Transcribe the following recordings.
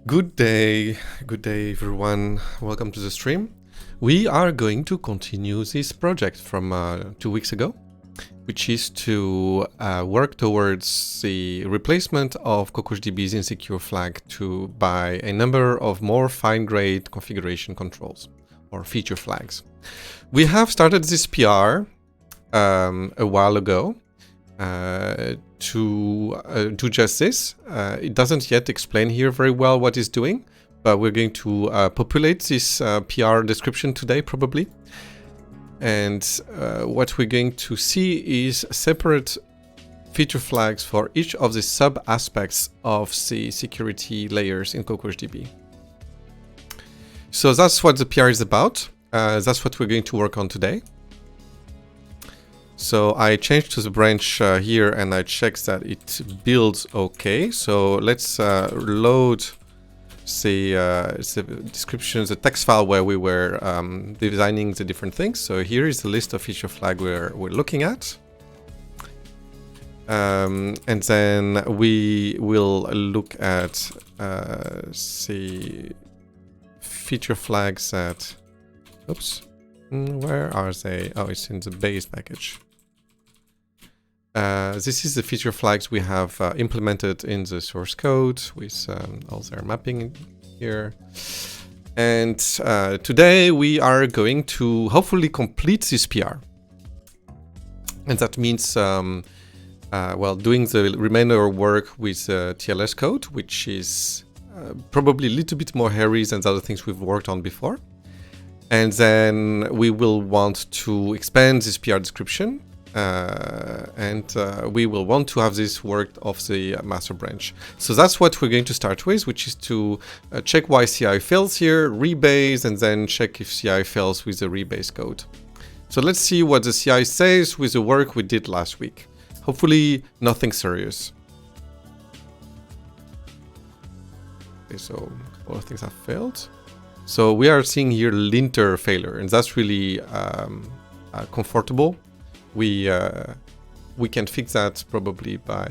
Good day everyone. Welcome to the stream. We are going to continue this project from 2 weeks ago, which is to work towards the replacement of CockroachDB's insecure flag by a number of more fine-grained configuration controls or feature flags. We have started this PR a while ago to do just this. It doesn't yet explain here very well what it's doing, but we're going to populate this PR description today probably. And what we're going to see is separate feature flags for each of the sub-aspects of the security layers in CockroachDB. So that's what the PR is about. That's what we're going to work on today. So I changed to the branch here and I checked that it builds okay. So let's load the description, the text file where we were designing the different things. So here is the list of feature flag we're looking at. And then we will look at the feature flags that, oops, where are they? Oh, it's in the base package. This is the feature flags we have implemented in the source code with all their mapping in here. And today we are going to hopefully complete this PR. And that means, well, doing the remainder work with TLS code, which is probably a little bit more hairy than the other things we've worked on before. And then we will want to expand this PR description. We will want to have this worked off the master branch. So that's what we're going to start with, which is to check why CI fails here, rebase, and then check if CI fails with the rebase code. So let's see what the CI says with the work we did last week. Hopefully nothing serious. Okay, so all things have failed. So we are seeing here linter failure, and that's really comfortable. We can fix that probably by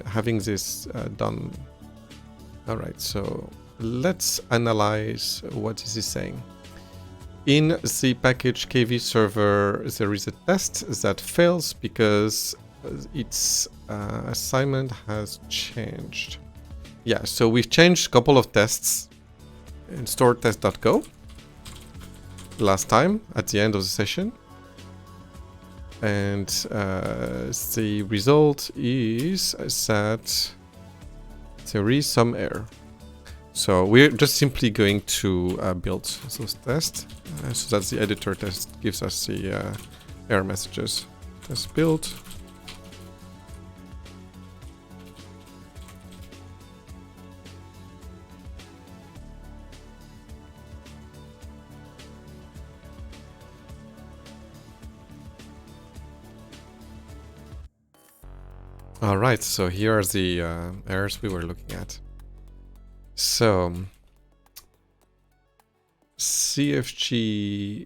having this done. All right, so let's analyze what is this saying. In the package KV server, there is a test that fails because its assignment has changed. Yeah, so we've changed a couple of tests in storetest.go last time at the end of the session, and the result is that there is some error. So we're just simply going to build those tests so that the editor test gives us the error messages. Test build. All right, so here are the errors we were looking at. So CFG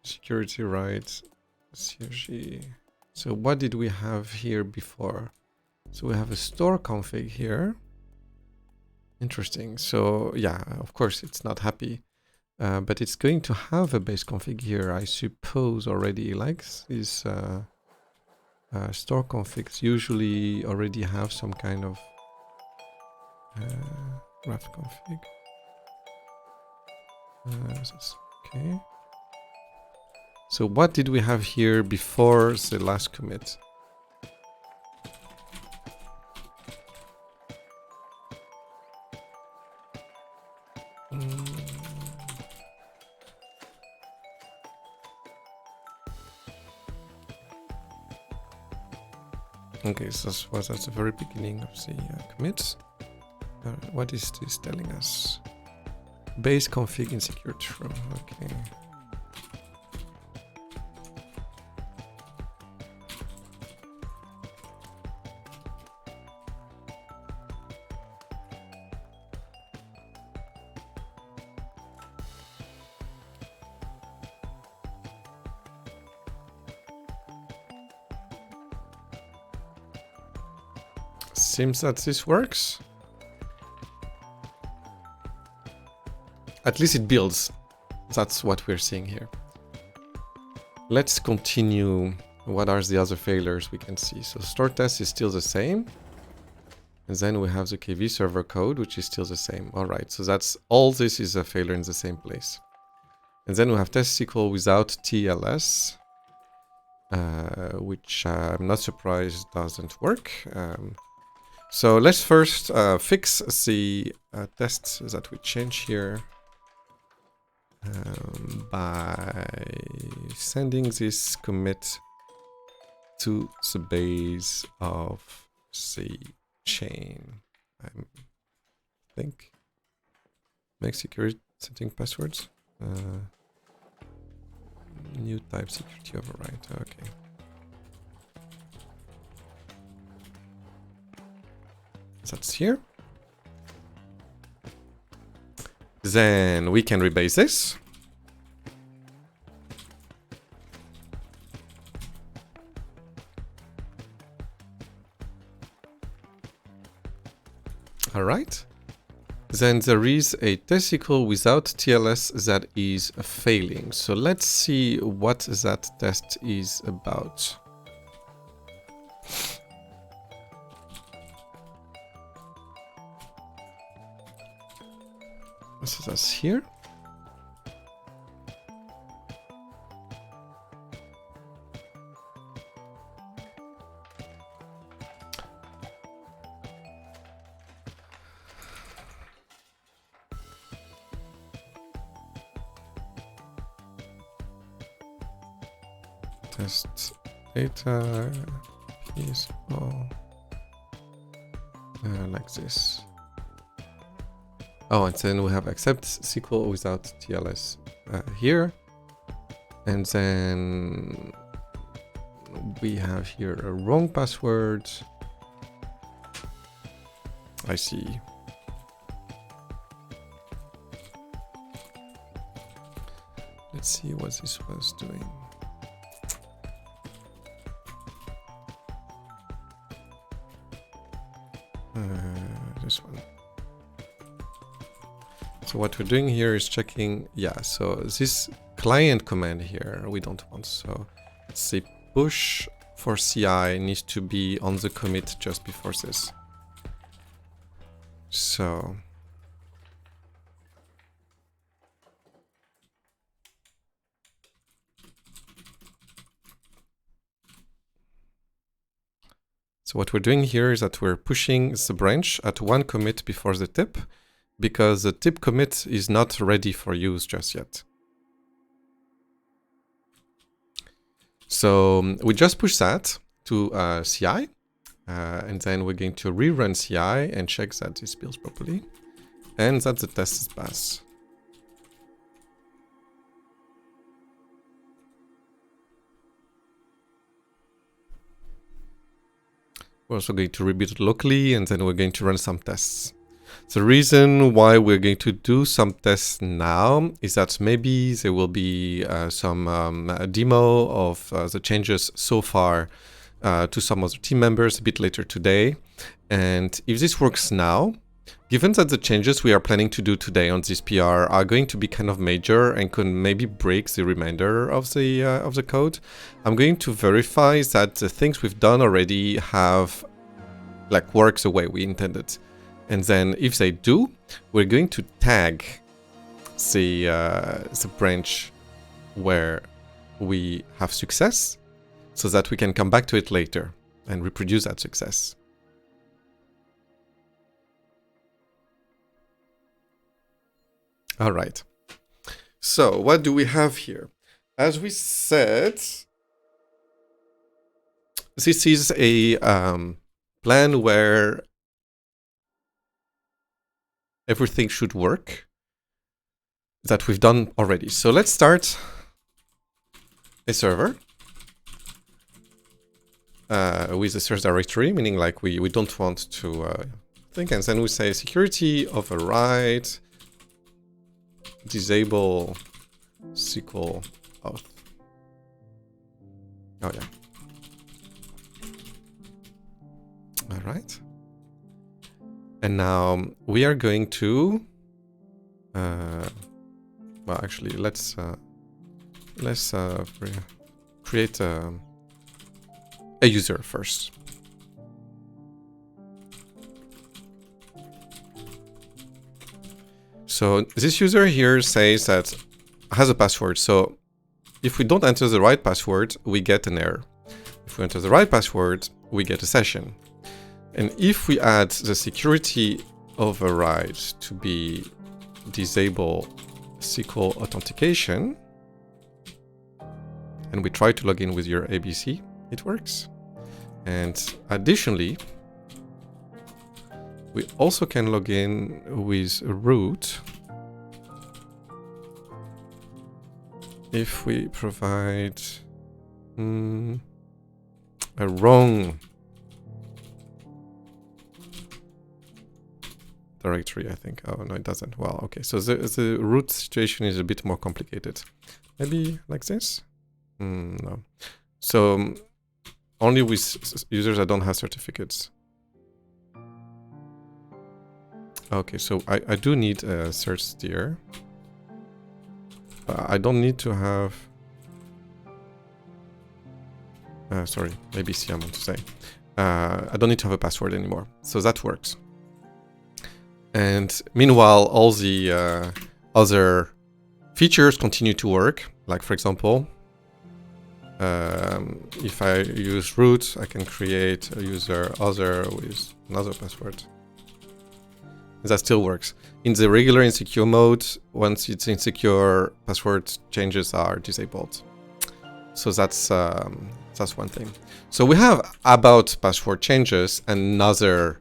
security rights, CFG. So what did we have here before? So we have a store config here. Interesting. So yeah, of course it's not happy, but it's going to have a base config here, I suppose already, like this. Store configs usually already have some kind of ref config. Okay. So what did we have here before the last commit? Okay, so this was at the very beginning of the commits. What is this telling us? Base config insecure true. Okay. Seems that this works. At least it builds. That's what we're seeing here. Let's continue. What are the other failures we can see? So store test is still the same. And then we have the KV server code, which is still the same. All right, so that's all this is a failure in the same place. And then we have test SQL without TLS, which I'm not surprised doesn't work. So let's first fix the tests that we change here by sending this commit to the base of the chain. I think make security setting passwords. New type security override. Okay. That's here. Then we can rebase this. All right. Then there is a test SQL without TLS that is failing. So let's see what that test is about. So that's here. Test data is all like this. Oh, and then we have accept SQL without TLS here. And then we have here a wrong password. I see. Let's see what this was doing. This one. So what we're doing here is checking, yeah, so this client command here, we don't want. So let's say push for CI needs to be on the commit just before this. So what we're doing here is that we're pushing the branch at one commit before the tip, because the tip commit is not ready for use just yet. So we just push that to CI, and then we're going to rerun CI and check that this builds properly, and that the test is passed. We're also going to rebuild it locally, and then we're going to run some tests. The reason why we're going to do some tests now is that maybe there will be some demo of the changes so far to some other team members a bit later today. And if this works now, given that the changes we are planning to do today on this PR are going to be kind of major and could maybe break the remainder of the code, I'm going to verify that the things we've done already have works the way we intended. And then if they do, we're going to tag the branch where we have success so that we can come back to it later and reproduce that success. All right. So what do we have here? As we said, this is a plan where everything should work that we've done already. So let's start a server with a source directory, meaning like we don't want to think, and then we say security override disable SQL auth. Oh yeah. All right. And now we are going to, well, actually, let's create a user first. So this user here says that has a password. So if we don't enter the right password, we get an error. If we enter the right password, we get a session. And if we add the security override to be disable SQL authentication, and we try to log in with your ABC, it works. And additionally, we also can log in with root if we provide a wrong directory, I think. Oh, no, it doesn't. Well, okay. So the root situation is a bit more complicated. Maybe like this? No. So only with users that don't have certificates. Okay, so I do need a search steer. I don't need to have... sorry, ABC I want to say. I don't need to have a password anymore. So that works. And meanwhile, all the other features continue to work. Like, for example, if I use root, I can create a user other with another password. That still works. In the regular insecure mode, once it's insecure, password changes are disabled. So that's one thing. So we have about password changes another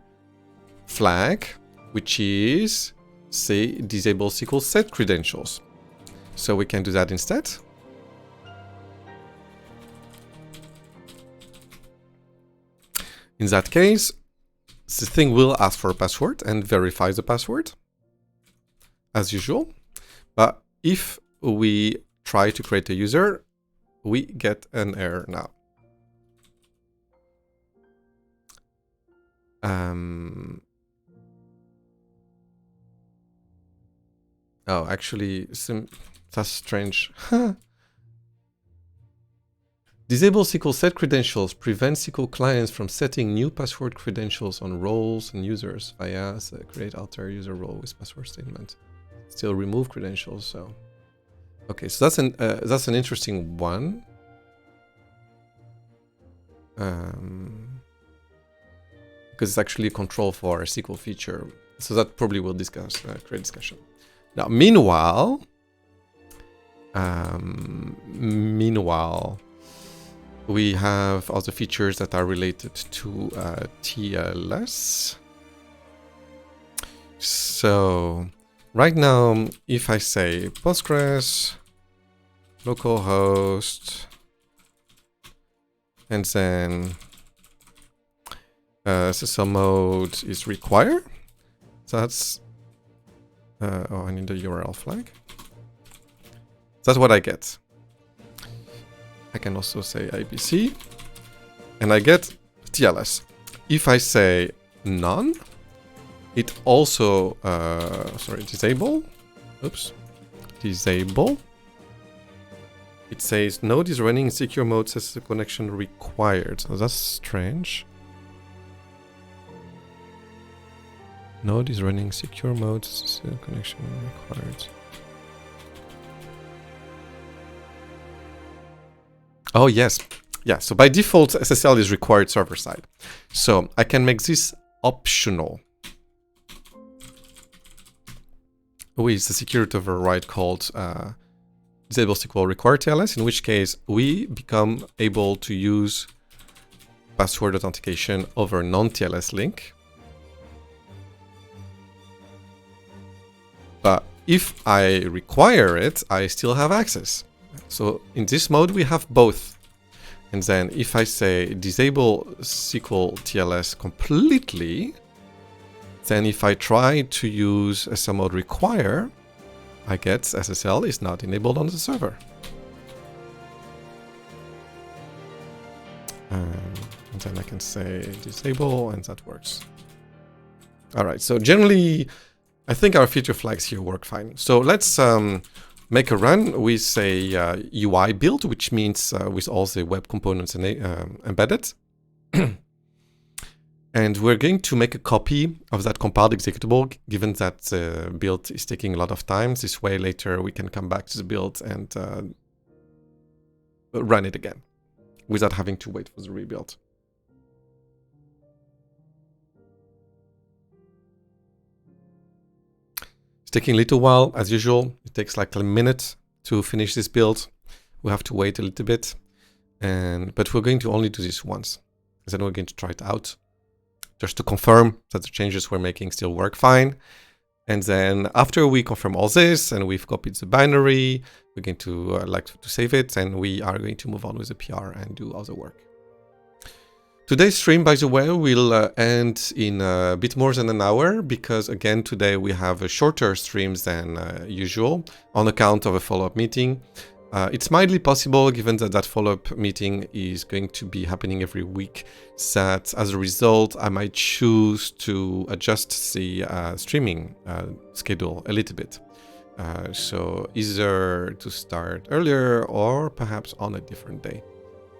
flag, which is, say, disable SQL set credentials. So we can do that instead. In that case, the thing will ask for a password and verify the password, as usual. But if we try to create a user, we get an error now. Oh, actually, that's strange. Disable SQL set credentials prevents SQL clients from setting new password credentials on roles and users via the create alter user role with password statement. Still remove credentials. So, okay, so that's an interesting one. Because it's actually a control for a SQL feature. So that probably will discuss create discussion. Now, meanwhile, we have other features that are related to TLS. So right now, if I say Postgres, localhost, and then SSL mode is require, so that's oh, I need the URL flag. That's what I get. I can also say ABC, and I get TLS. If I say none, it also, disable. Oops, disable. It says node is running in secure mode, says the connection required. So that's strange. Node is running secure mode, says the connection required. Oh, yes. Yeah, so by default, SSL is required server side. So I can make this optional with the security override called disable SQL require TLS, in which case we become able to use password authentication over non-TLS link. But if I require it, I still have access. So in this mode, we have both. And then if I say disable SQL TLS completely, then if I try to use SSL mode require, I get SSL is not enabled on the server. And then I can say disable, and that works. All right, so generally, I think our feature flags here work fine. So let's make a run with a UI build, which means with all the web components embedded. And we're going to make a copy of that compiled executable, given that the build is taking a lot of time. This way, later we can come back to the build and run it again without having to wait for the rebuild. It's taking a little while, as usual. It takes like a minute to finish this build. We have to wait a little bit, but we're going to only do this once. Then we're going to try it out, just to confirm that the changes we're making still work fine. And then after we confirm all this and we've copied the binary, we're going to like to save it, and we are going to move on with the PR and do other work. Today's stream, by the way, will end in a bit more than an hour, because again, today we have shorter streams than usual on account of a follow-up meeting. It's mildly possible, given that that follow-up meeting is going to be happening every week, that as a result, I might choose to adjust the streaming schedule a little bit. So either to start earlier or perhaps on a different day,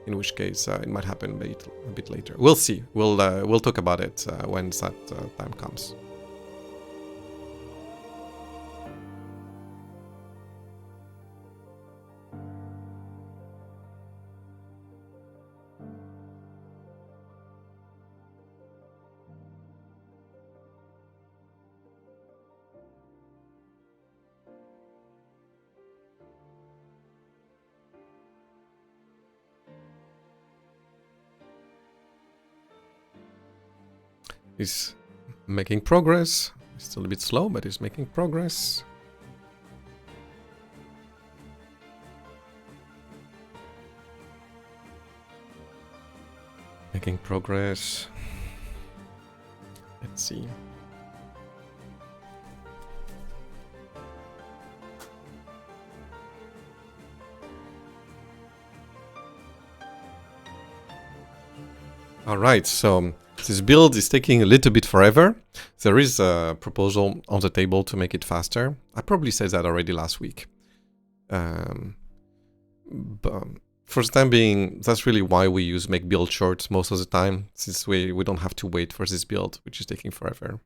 in which case it might happen a bit later. We'll see. We'll talk about it when that time comes. He's making progress. It's still a bit slow, but he's making progress. Making progress. Let's see. All right, so this build is taking a little bit forever. There is a proposal on the table to make it faster. I probably said that already last week. But for the time being, that's really why we use make build shorts most of the time, since we don't have to wait for this build, which is taking forever.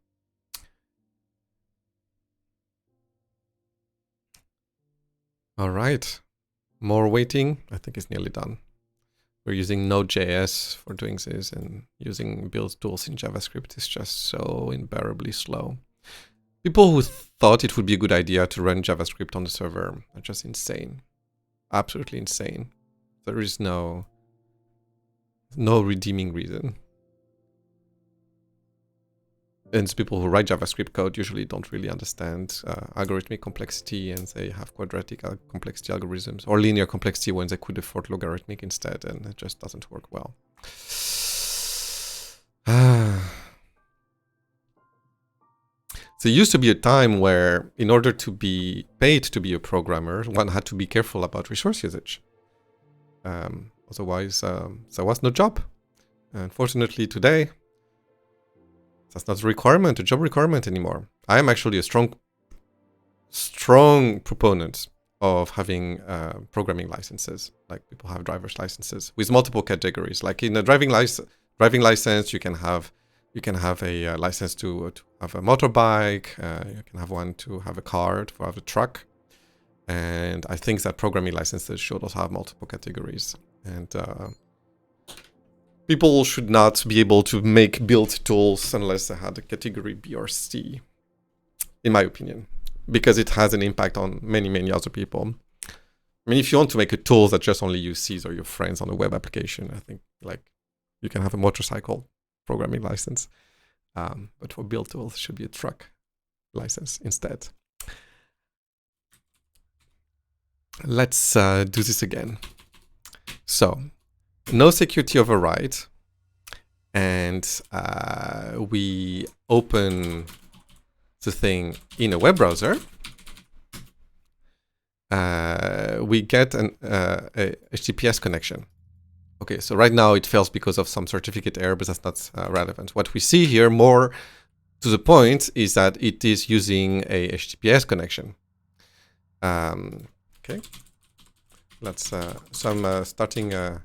All right, more waiting. I think it's nearly done. We're using Node.js for doing this, and using build tools in JavaScript is just so unbearably slow. People who thought it would be a good idea to run JavaScript on the server are just insane. Absolutely insane. There is no redeeming reason. And people who write JavaScript code usually don't really understand algorithmic complexity, and they have quadratic complexity algorithms or linear complexity when they could afford logarithmic instead, and it just doesn't work well. There used to be a time where, in order to be paid to be a programmer, one had to be careful about resource usage. Otherwise, there was no job. Unfortunately, today, that's not a requirement, a job requirement anymore. I am actually a strong proponent of having programming licenses. Like, people have driver's licenses with multiple categories. Like in a driving license, you can have a license to have a motorbike. You can have one to have a car, to have a truck. And I think that programming licenses should also have multiple categories. And people should not be able to make build tools unless they had a category B or C, in my opinion, because it has an impact on many, many other people. I mean, if you want to make a tool that just only you see or your friends on a web application, I think like you can have a motorcycle programming license. But for build tools, it should be a truck license instead. Let's do this again. So, no security override, and we open the thing in a web browser. We get a HTTPS connection. Okay, so right now it fails because of some certificate error, but that's not relevant. What we see here more to the point is that it is using a HTTPS connection. Okay, let's. So I'm starting a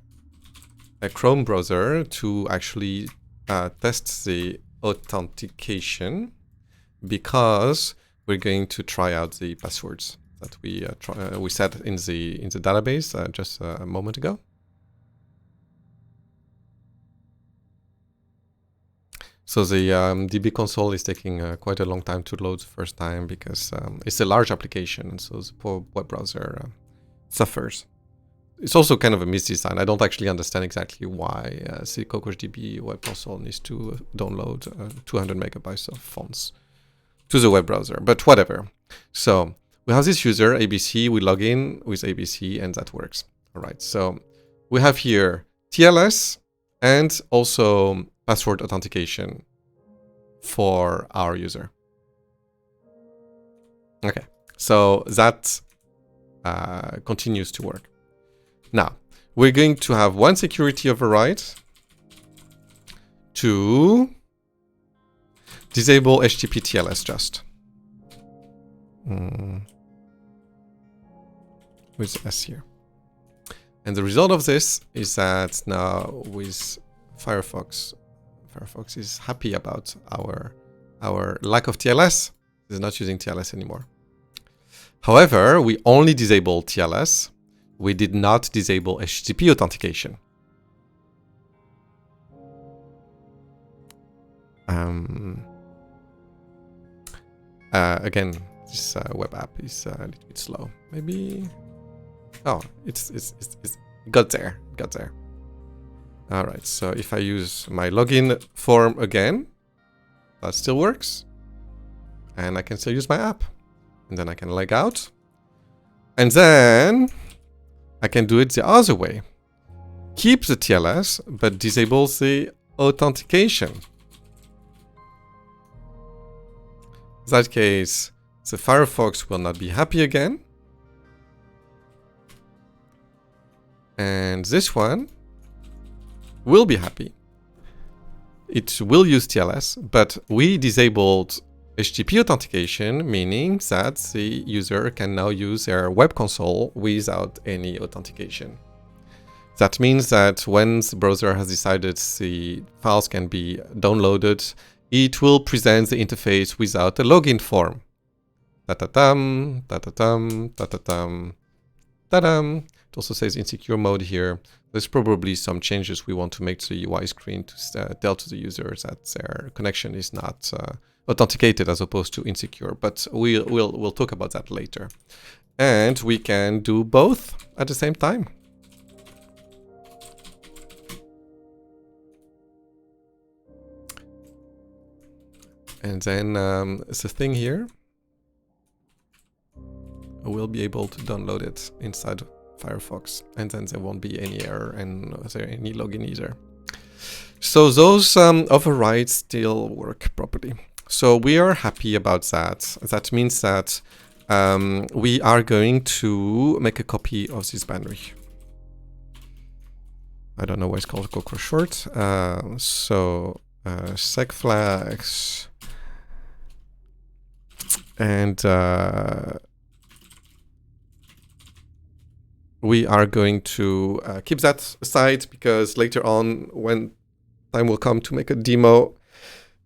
Chrome browser to actually test the authentication, because we're going to try out the passwords that we set in the database just a moment ago. So the DB console is taking quite a long time to load the first time, because it's a large application, and so the poor web browser suffers. It's also kind of a misdesign. I don't actually understand exactly why the CockroachDB web console needs to download 200 megabytes of fonts to the web browser, but whatever. So we have this user, ABC, we log in with ABC, and that works. All right, so we have here TLS and also password authentication for our user. Okay, so that continues to work. Now, we're going to have one security override to disable HTTP TLS just. With S here. And the result of this is that now with Firefox is happy about our lack of TLS. It's not using TLS anymore. However, we only disabled TLS. We did not disable HTTP authentication. Again, this web app is a little bit slow. Maybe. Oh, it got there. All right. So if I use my login form again, that still works, and I can still use my app, and then I can log out, and then I can do it the other way. Keep the TLS, but disable the authentication. In that case, the Firefox will not be happy again. And this one will be happy. It will use TLS, but we disabled HTTP authentication, meaning that the user can now use their web console without any authentication. That means that when the browser has decided the files can be downloaded, it will present the interface without a login form. Ta-ta-dum, ta-ta-dum, ta-ta-dum, ta-dum. It also says insecure mode here. There's probably some changes we want to make to the UI screen to tell to the users that their connection is not authenticated as opposed to insecure, but we'll talk about that later. And we can do both at the same time. And then the thing here, we'll be able to download it inside Firefox, and then there won't be any error and there any login either. So those overrides still work properly. So we are happy about that. That means that we are going to make a copy of this binary. I don't know why it's called cockroach short. So seg flags and we are going to keep that aside, because later on, when time will come to make a demo,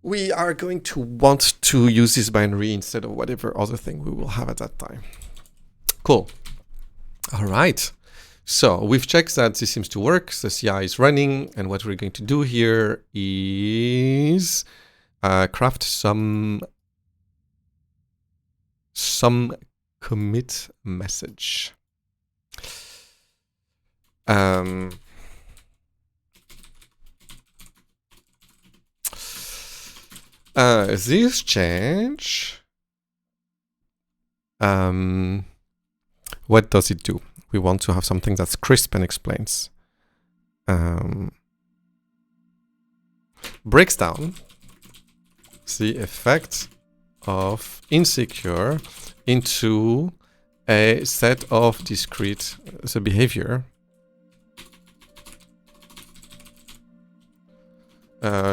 we are going to want to use this binary instead of whatever other thing we will have at that time. Cool. All right. So we've checked that this seems to work. The CI is running. And what we're going to do here is craft some commit message. This change, what does it do? We want to have something that's crisp and explains. Breaks down the effect of insecure into a set of discrete behavior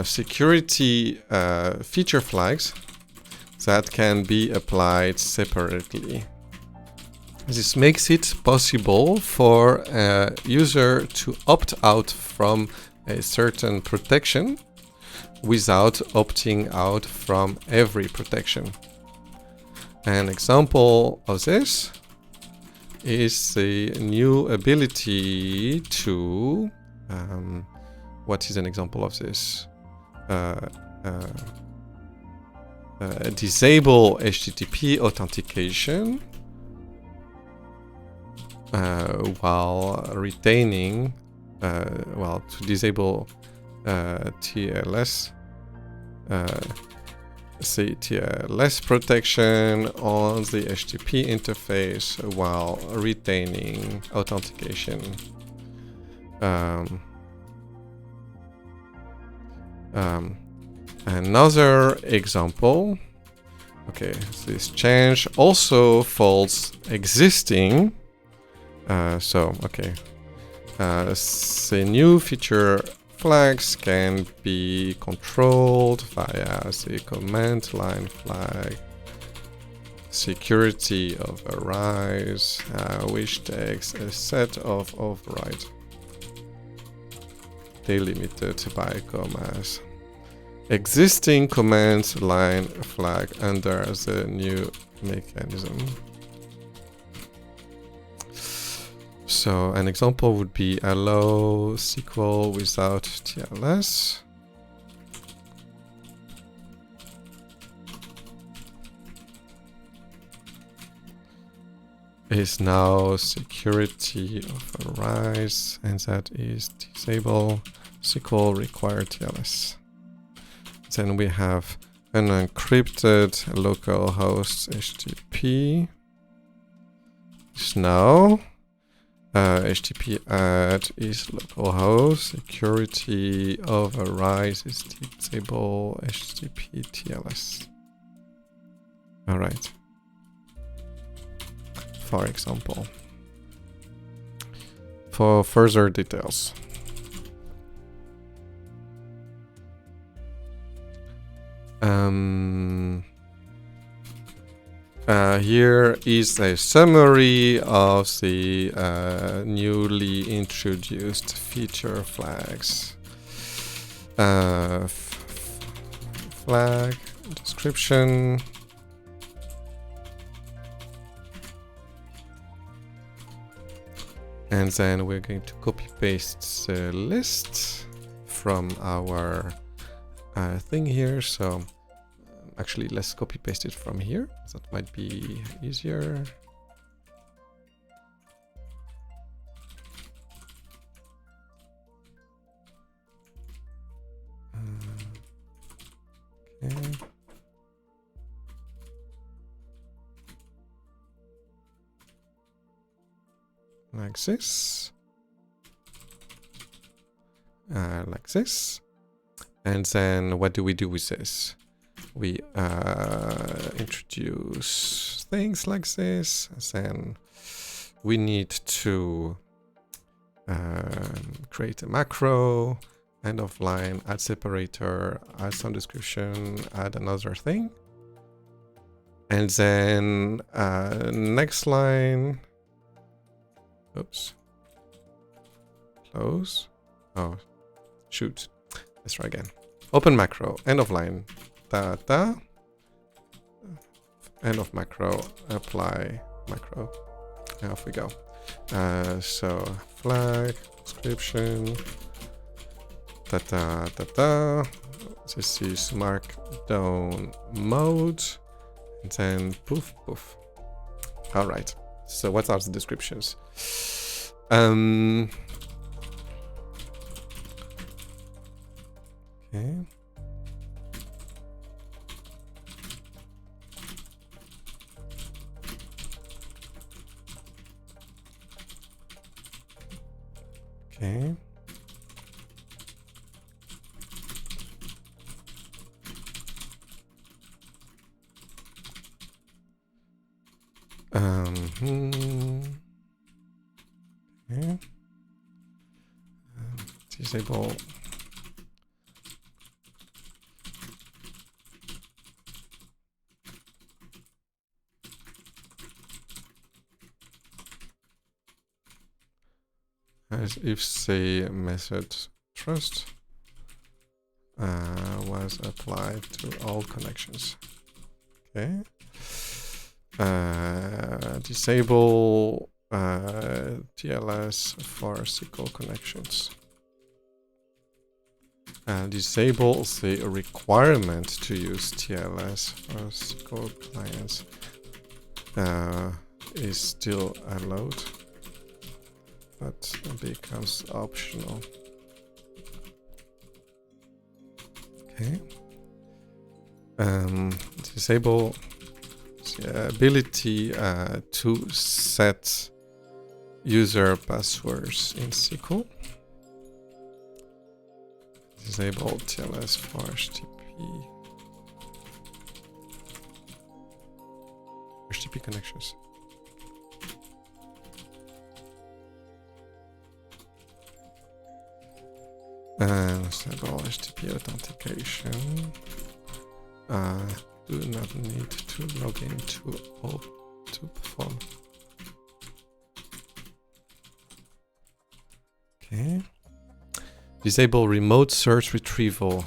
security feature flags that can be applied separately. This makes it possible for a user to opt out from a certain protection without opting out from every protection. An example of this is the new ability to what is an example of this? Disable HTTP authentication while retaining, to disable TLS, TLS protection on the HTTP interface while retaining authentication. Another example. Okay, this change also folds existing. The new feature flags can be controlled via the command line flag security of arise, which takes a set of overrides delimited by commas. Existing command line flag under the new mechanism. So an example would be allow SQL without TLS. Is now security of arise, and that is disable SQL require TLS. Then we have an encrypted localhost HTTP. Is now HTTP add is localhost security of arise is disable HTTP TLS. All right. For example, for further details. Here is a summary of the newly introduced feature flags. Flag description. And then we're going to copy paste the list from our thing here. So actually, let's copy paste it from here. That might be easier. Okay. Like this. Like this. And then what do we do with this? We introduce things like this. And then we need to create a macro, end of line, add separator, add some description, add another thing. And then next line. Oops. Close. Oh, shoot. Let's try again. Open macro, end of line, data, end of macro, apply macro. And off we go. So flag, description, data. This is markdown mode, and then poof, poof. All right. So what are the descriptions? Okay. Okay. Okay. Disable as if say method trust was applied to all connections. Okay. Disable TLS for SQL connections. Disable the requirement to use TLS for SQL clients is still allowed, but becomes optional. Okay. Disable the ability to set user passwords in SQL. Disable TLS for HTTP connections. And disable HTTP authentication. Do not need to log in to perform. Okay. Disable remote search retrieval.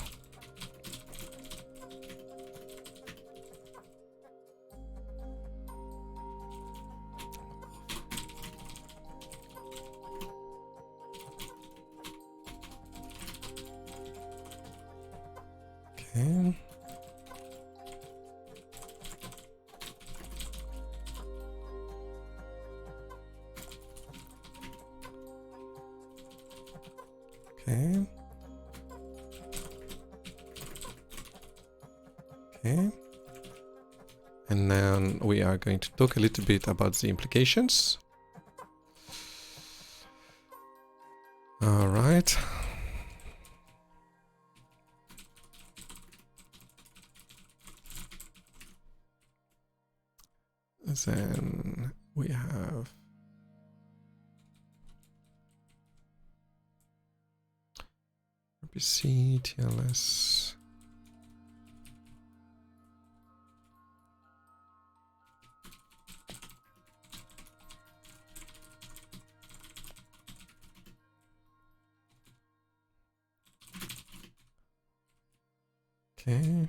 Okay. Okay. Okay. And then we are going to talk a little bit about the implications. All right. Then we have RPC, TLS. Okay.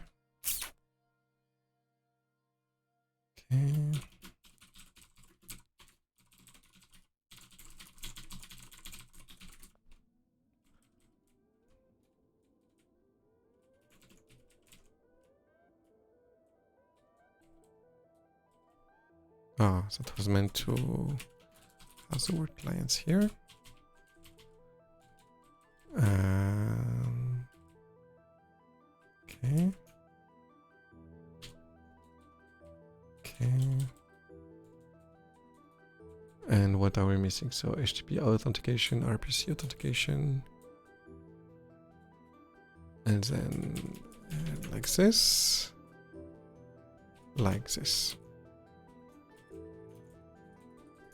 Okay. Oh, that was meant to have the word clients here. Okay. Okay. And what are we missing? So HTTP authentication, RPC authentication. And then like this. Like this.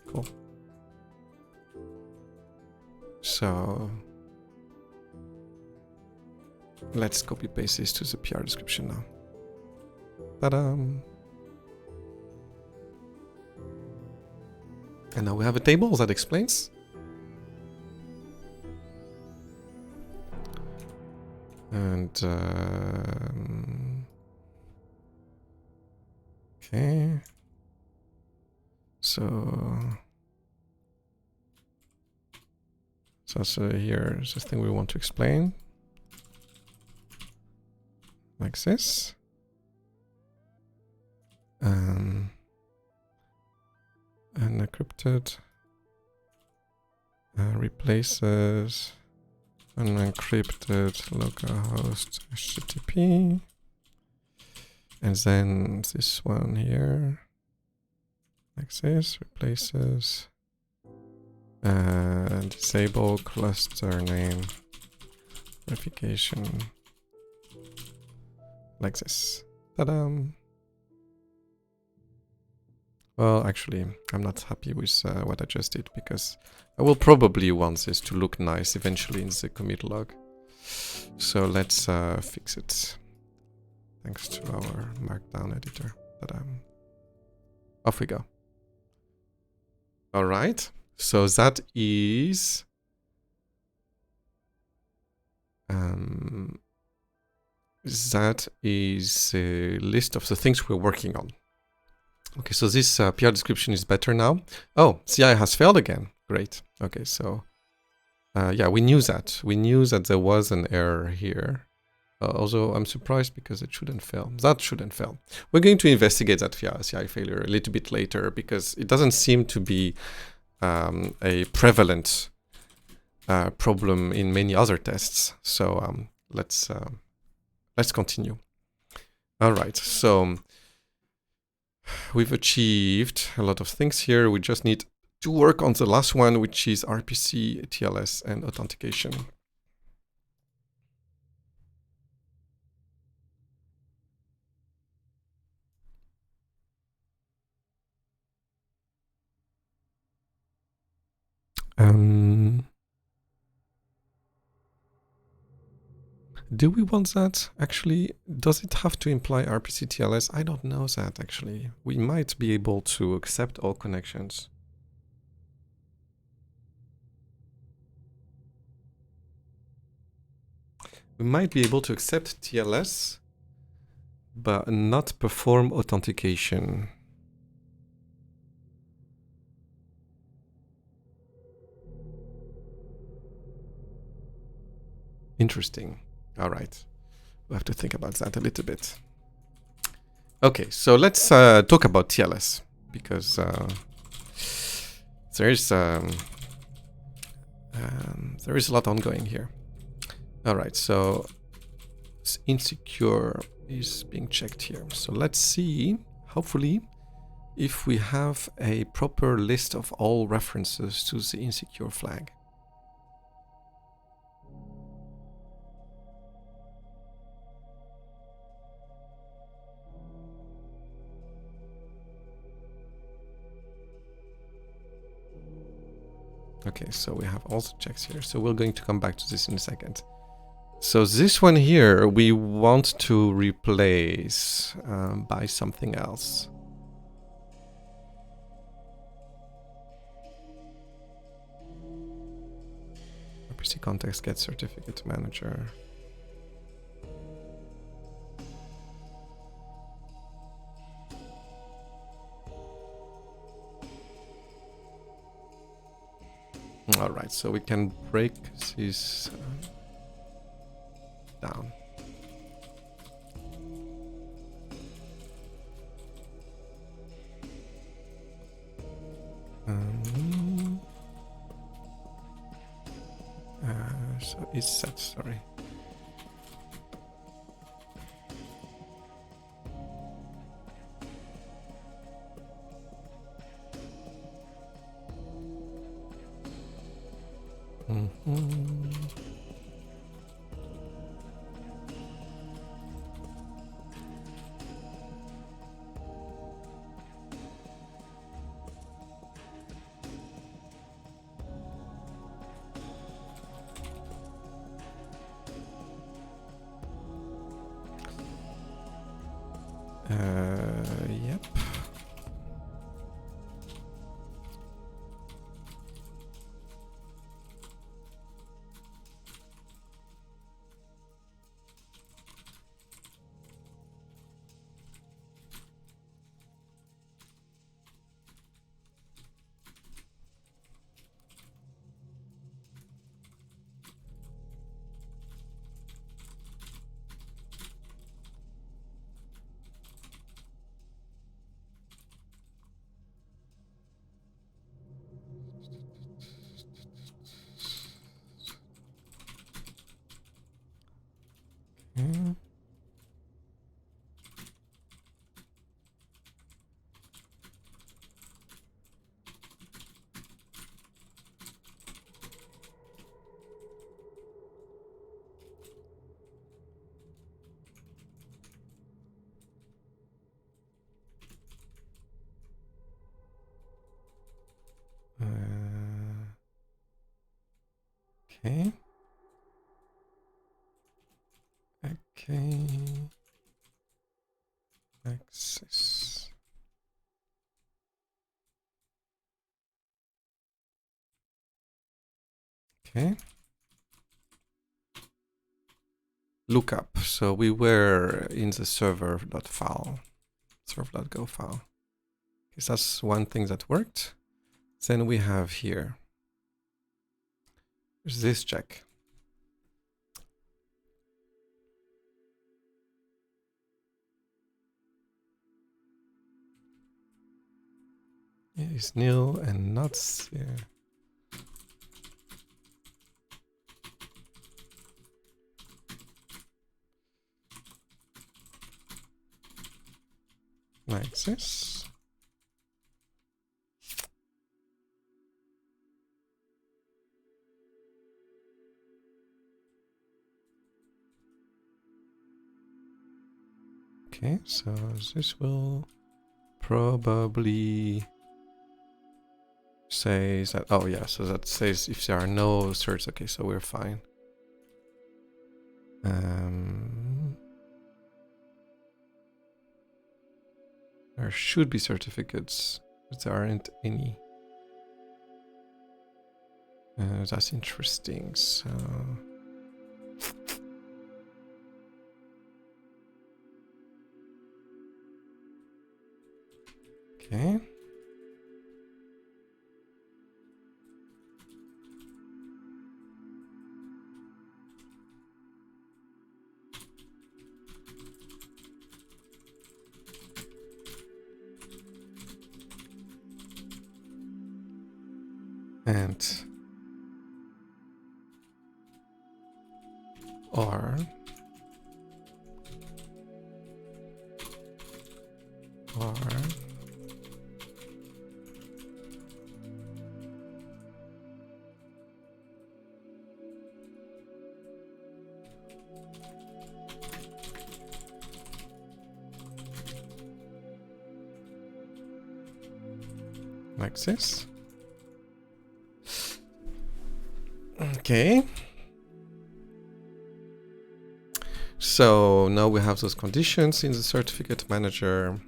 Cool. So let's copy paste this to the PR description now. Ta-da! And now we have a table that explains. And okay. So here's the thing we want to explain. Like this. Unencrypted replaces unencrypted localhost HTTP. And then this one here. Like this, replaces disable cluster name verification. Like this. Ta-da! Well, actually, I'm not happy with what I just did, because I will probably want this to look nice eventually in the commit log. So let's fix it. Thanks to our Markdown editor. Ta-da! Off we go. All right. So that is that is a list of the things we're working on. Okay, so this PR description is better now. Oh, CI has failed again. Great. Okay, so yeah, we knew that. We knew that there was an error here. Although I'm surprised because it shouldn't fail. That shouldn't fail. We're going to investigate that CI failure a little bit later because it doesn't seem to be a prevalent problem in many other tests. So let's continue. All right, so we've achieved a lot of things here. We just need to work on the last one, which is RPC, TLS, and authentication. Do we want that? Actually, does it have to imply RPC TLS? I don't know that, actually. We might be able to accept all connections. We might be able to accept TLS, but not perform authentication. Interesting. All right. We'll have to think about that a little bit. Okay, so let's talk about TLS, because there is a lot ongoing here. All right, so insecure is being checked here. So let's see, hopefully, if we have a proper list of all references to the insecure flag. Okay, so we have all the checks here. So we're going to come back to this in a second. So this one here, we want to replace by something else. RPC context get certificate manager. All right, so we can break this down. So is set, sorry. Yep. Okay. Okay. Access. Okay. lookup. So we were in the server.file, server.go file. Okay, so that's one thing that worked. Then we have here, there's this check. It is nil and nuts. Yeah. Like this. Okay, so this will probably say that, oh yeah, so that says if there are no certs, okay, so we're fine. There should be certificates, but there aren't any. That's interesting, so... Okay. And or like this. Okay. So now we have those conditions in the certificate manager.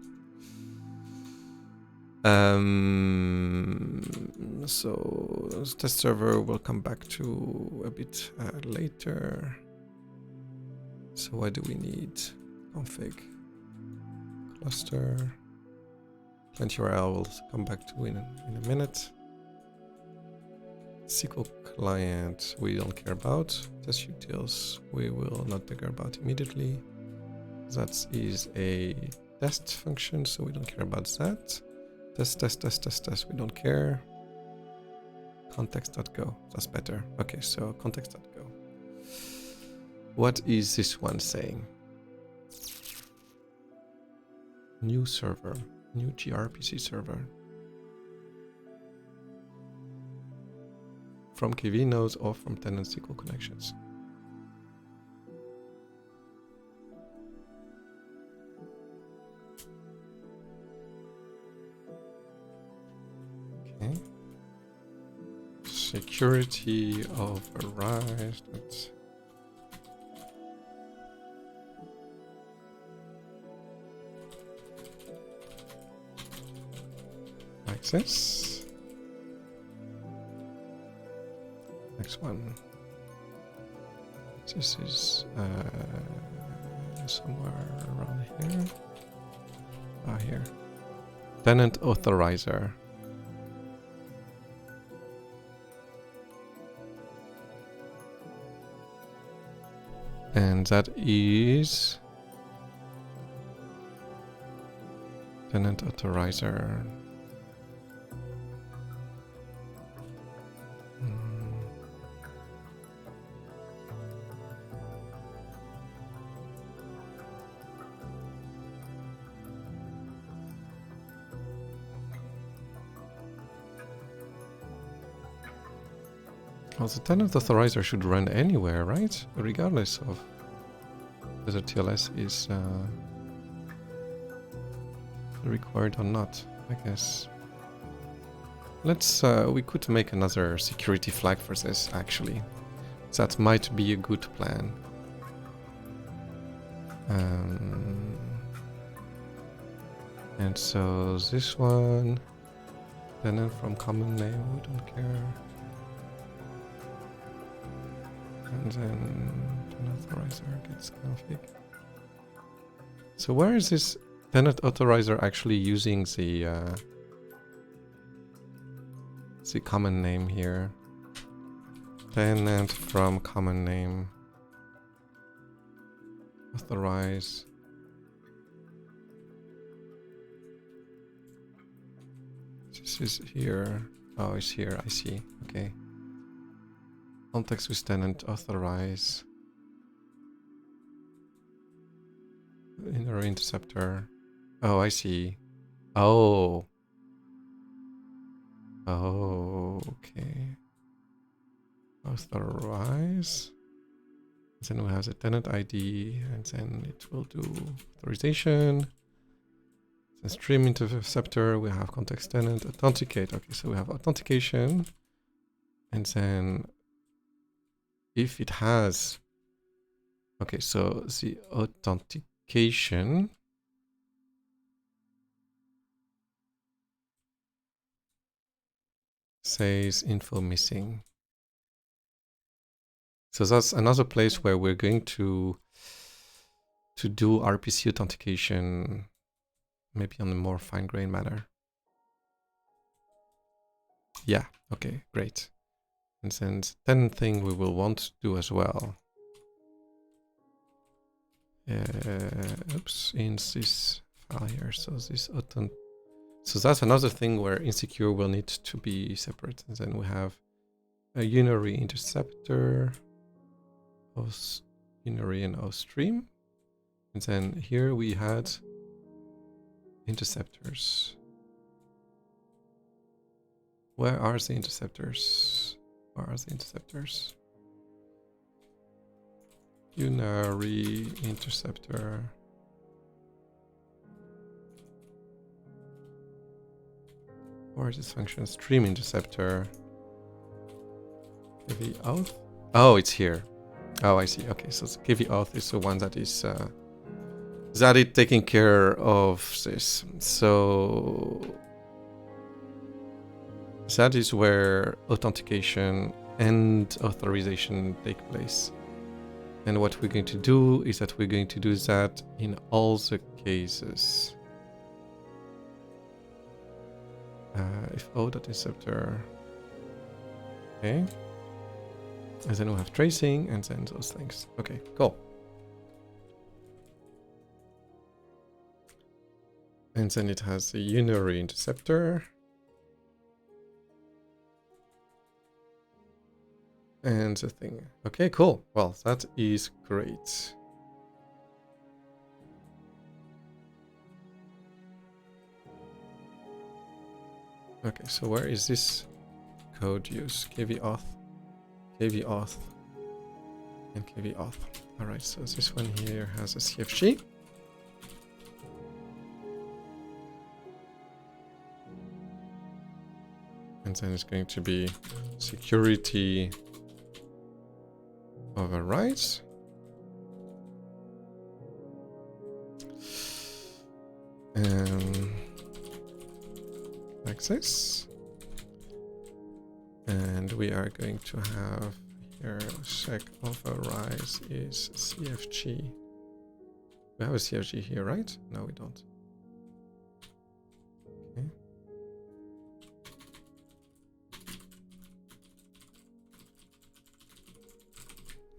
So the test server will come back to a bit later. So what do we need? Config, cluster, plant URL will come back to in a minute. SQL client we don't care about. Test utils we will not care about immediately. That is a test function, so we don't care about that. Test, we don't care. Context.go, that's better. Okay, so context.go. What is this one saying? New server, new gRPC server. From KV nodes or from tenant SQL connections. Okay. Security override. That's like this. Next one. This is somewhere around here. Ah, here. Tenant authorizer. And that is tenant authorizer. Well, the tenant authorizer should run anywhere, right? Regardless of whether TLS is required or not, I guess. Let's, we could make another security flag for this, actually. That might be a good plan. And so this one, tenant from common name, we don't care. And then Authorizer gets config. So where is this tenant authorizer actually using the common name here? Tenant from common name. Authorize. This is here. Oh, it's here. I see. Okay. Context with tenant authorize. Inner interceptor. Oh, I see. Oh. Oh, okay. Authorize. Then we have the tenant ID, and then it will do authorization. The stream interceptor, we have context tenant, authenticate. Okay, so we have authentication. And then if it has, okay, so the authentication says info missing. So that's another place where we're going to do RPC authentication, maybe on a more fine-grained manner. Yeah, okay, great. And then the tenant thing we will want to do as well. Oops, in this file here. So this so that's another thing where insecure will need to be separate. And then we have a unary interceptor, unary and ostream. And then here we had interceptors. Where are the interceptors? Where are the interceptors? Unary interceptor. Where is this function? Stream interceptor. KV auth. Oh, it's here. Oh, I see. Okay, so KV auth is the one that is taking care of this. So that is where authentication and authorization take place. And what we're going to do is that we're going to do that in all the cases. If o.interceptor. Okay. And then we'll have tracing and then those things. Okay, cool. And then it has the unary interceptor. And the thing. Okay, cool. Well, that is great. Okay, so where is this code use? KV auth, and KV auth. All right, so this one here has a CFG. And then it's going to be security overrides. And like this. And we are going to have here sec overrides is CFG. We have a CFG here, right? No, we don't. Okay.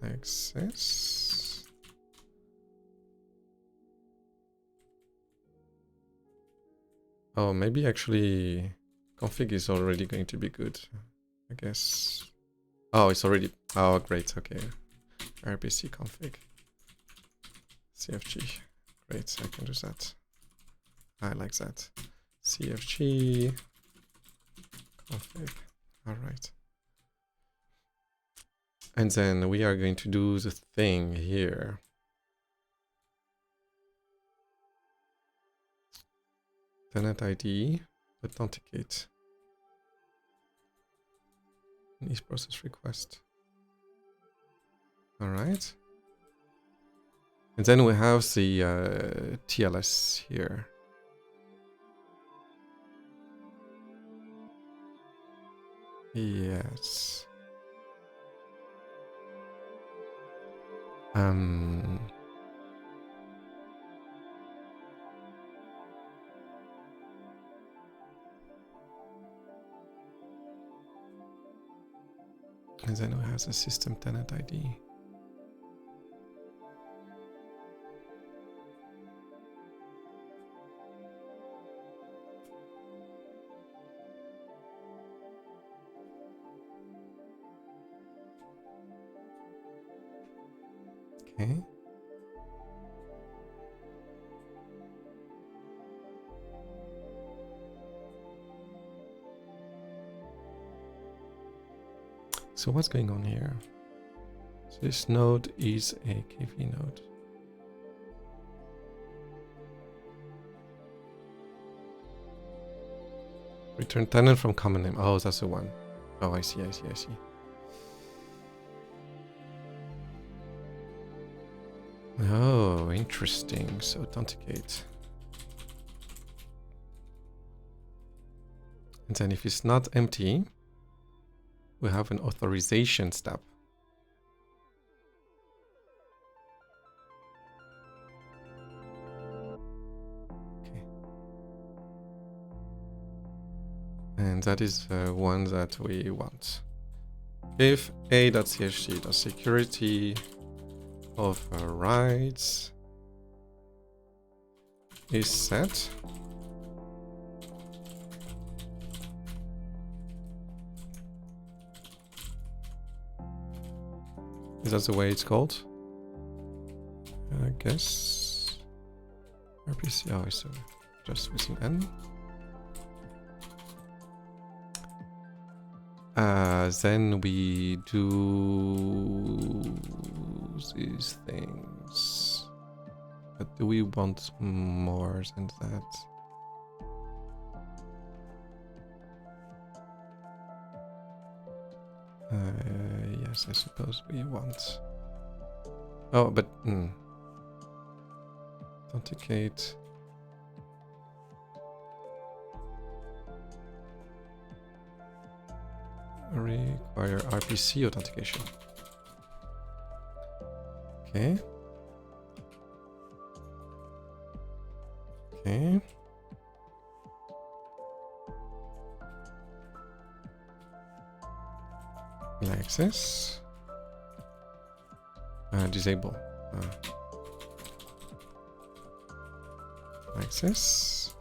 Access. Oh, maybe actually config is already going to be good, I guess. Oh, it's already, oh, great, okay. RPC config. CFG, great, I can do that. I like that. CFG config, all right. And then we are going to do the thing here. Tenant ID, authenticate. Each process request. All right. And then we have the TLS here. Yes. And then we have the system tenant ID. Okay. So what's going on here? So this node is a KV node. Return tenant from common name. Oh, that's the one. Oh, I see. Oh, interesting. So authenticate. And then if it's not empty, we have an authorization step. Okay. And that is the one that we want. If a.chc.security overrides is set, is that the way it's called? I guess RPC. Oh, it's just with an N. Then we do these things. But do we want more than that? Yes, I suppose we want. Oh, but authenticate. Require RPC authentication. Okay. Okay. Like this. Disable. Like this.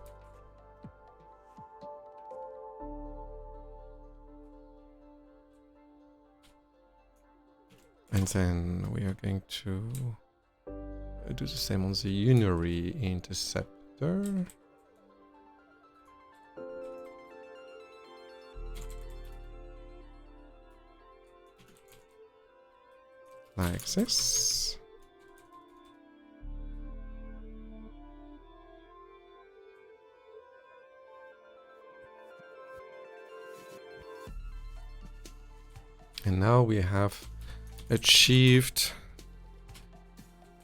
And then we are going to do the same on the unary interceptor. Like this. And now we have achieved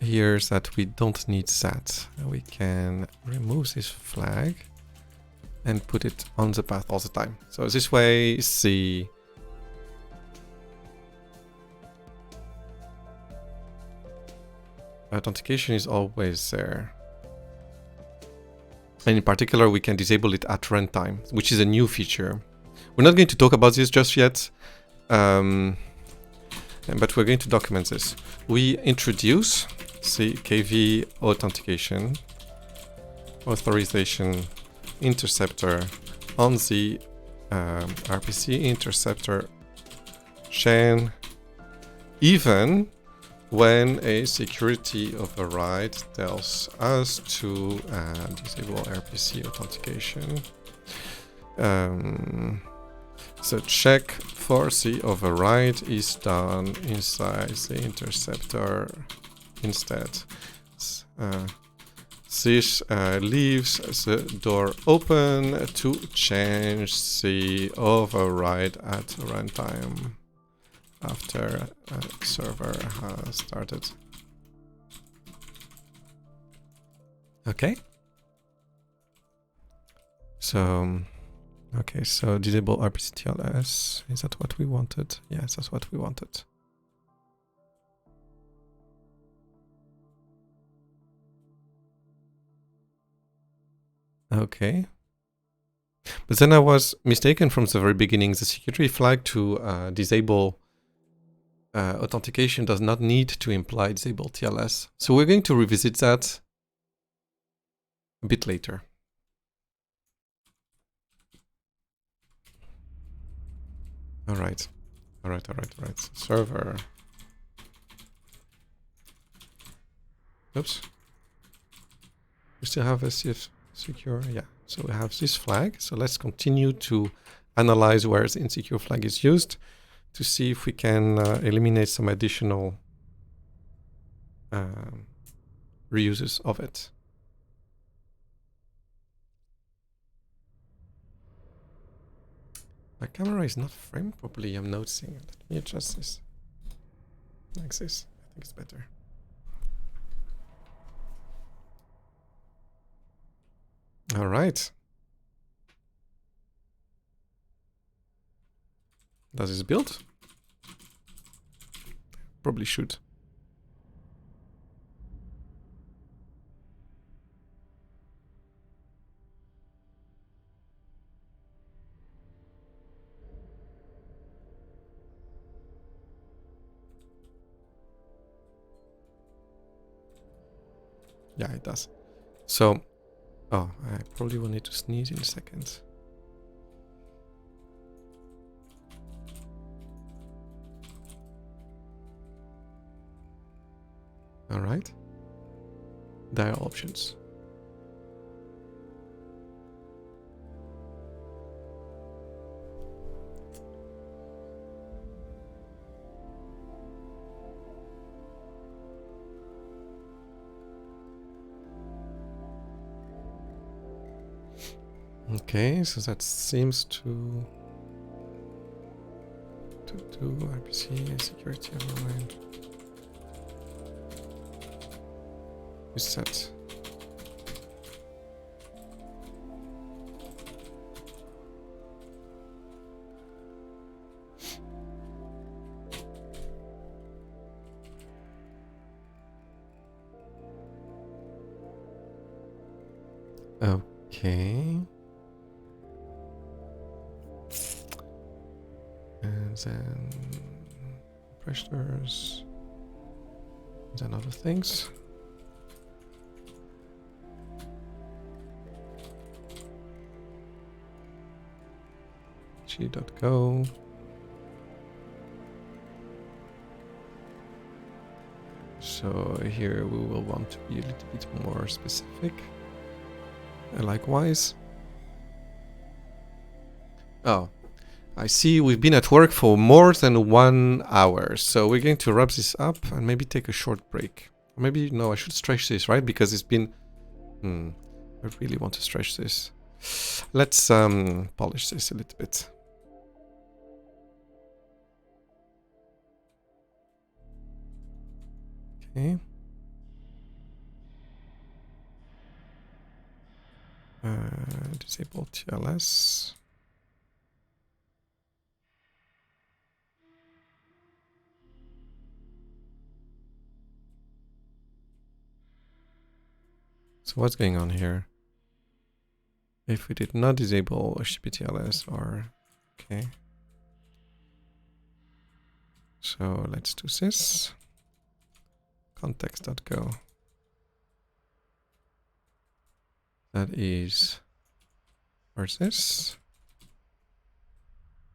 here that we don't need that. We can remove this flag and put it on the path all the time. So this way the authentication is always there. And in particular, we can disable it at runtime, which is a new feature. We're not going to talk about this just yet. But we're going to document this. We introduce the KV authentication authorization interceptor on the RPC interceptor chain, even when a security override tells us to disable RPC authentication. So check for the override is done inside the interceptor instead. This leaves the door open to change the override at runtime after a server has started. Okay. So okay, so disable RPC TLS. Is that what we wanted? Yes, that's what we wanted. Okay. But then I was mistaken from the very beginning. The security flag to disable authentication does not need to imply disable TLS. So we're going to revisit that a bit later. All right. Server. Oops. We still have a CF secure. Yeah. So we have this flag. So let's continue to analyze where the insecure flag is used to see if we can eliminate some additional reuses of it. My camera is not framed properly, I'm noticing. Let me adjust this. Like this. I think it's better. All right. Does this build? Probably should. Yeah, it does. So, oh, I probably will need to sneeze in a second. All right. Dial options. Okay, so that seems to do IPC security override. Reset. Okay. And then pressures. And then other things. G.go. So here we will want to be a little bit more specific. Likewise. Oh, I see we've been at work for more than 1 hour. So we're going to wrap this up and maybe take a short break. Maybe, no, I should stretch this, right? Because it's been... I really want to stretch this. Let's polish this a little bit. Okay. Disable TLS. So what's going on here? If we did not disable HTTP/TLS, or okay. So let's do this. Context.go. That is, where's this?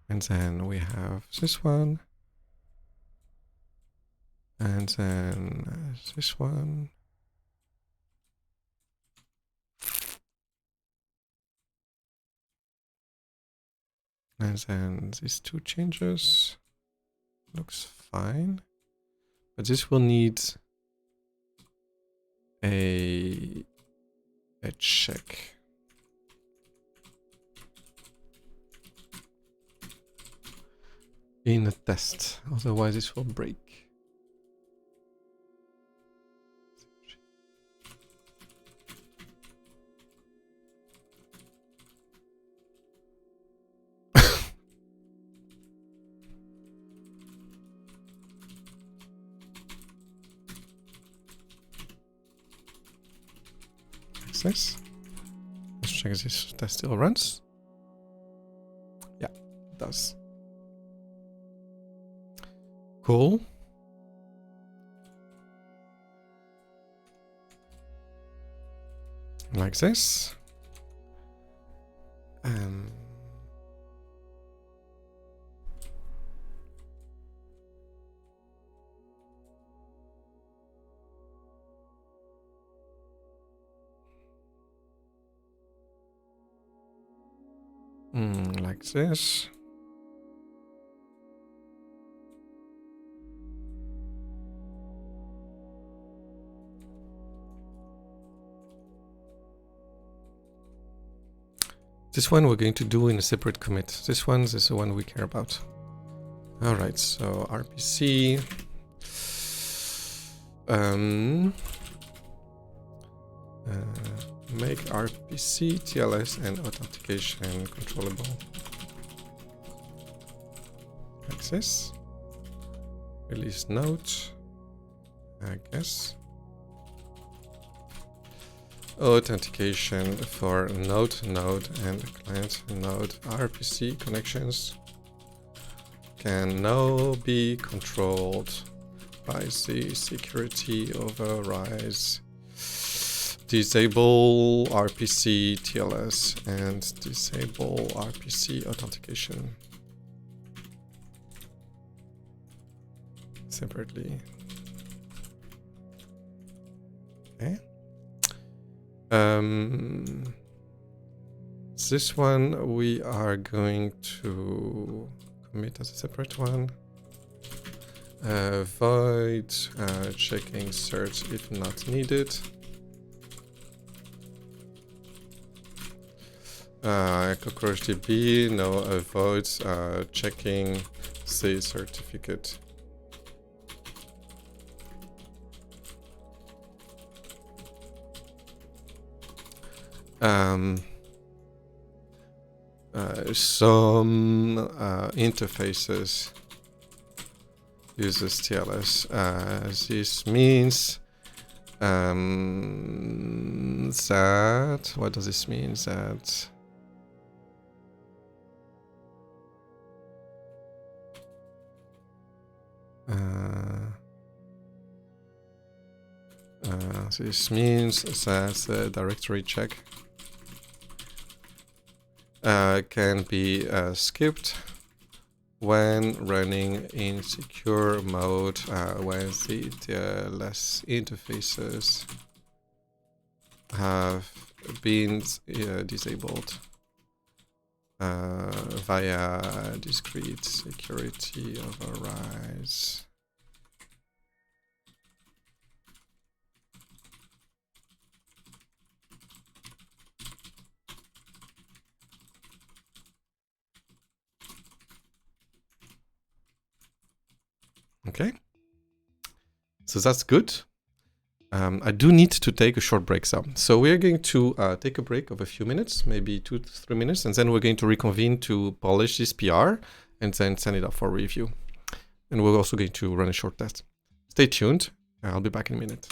And then we have this one. And then this one. And then these two changes. Looks fine. But this will need a check. In a test, otherwise this will break. Access. Let's check if this test still runs. Yeah, it does. Cool. Like this. Like this. This one we're going to do in a separate commit. This one is the one we care about. All right, so RPC. Make RPC, TLS, and authentication controllable. Like this. Release node, I guess. Authentication for node and client node RPC connections can now be controlled by the security overrides. Disable RPC TLS and disable RPC authentication separately. Okay. This one we are going to commit as a separate one. Void checking search if not needed. CockroachDB, no avoids checking the certificate. Some interfaces uses TLS. This means that, what does this mean? That this means that the directory check can be skipped when running in secure mode when the TLS interfaces have been disabled via discrete security overrides. Okay, so that's good. I do need to take a short break so we're going to take a break of a few minutes, maybe 2 to 3 minutes, and then we're going to reconvene to polish this PR and then send it up for review. And we're also going to run a short test. Stay tuned, I'll be back in a minute.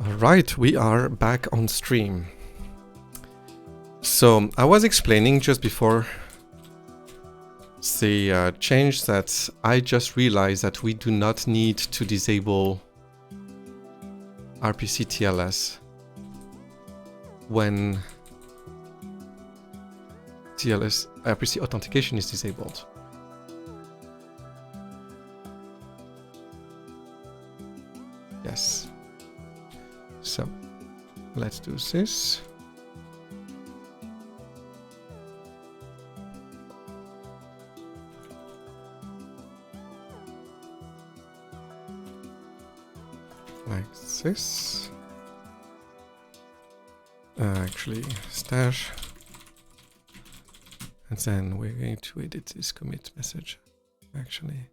Alright, we are back on stream. So I was explaining just before the change that I just realized that we do not need to disable RPC TLS when TLS RPC authentication is disabled. Yes. So let's do this. Like this. Actually, stash. And then we're going to edit this commit message. Actually.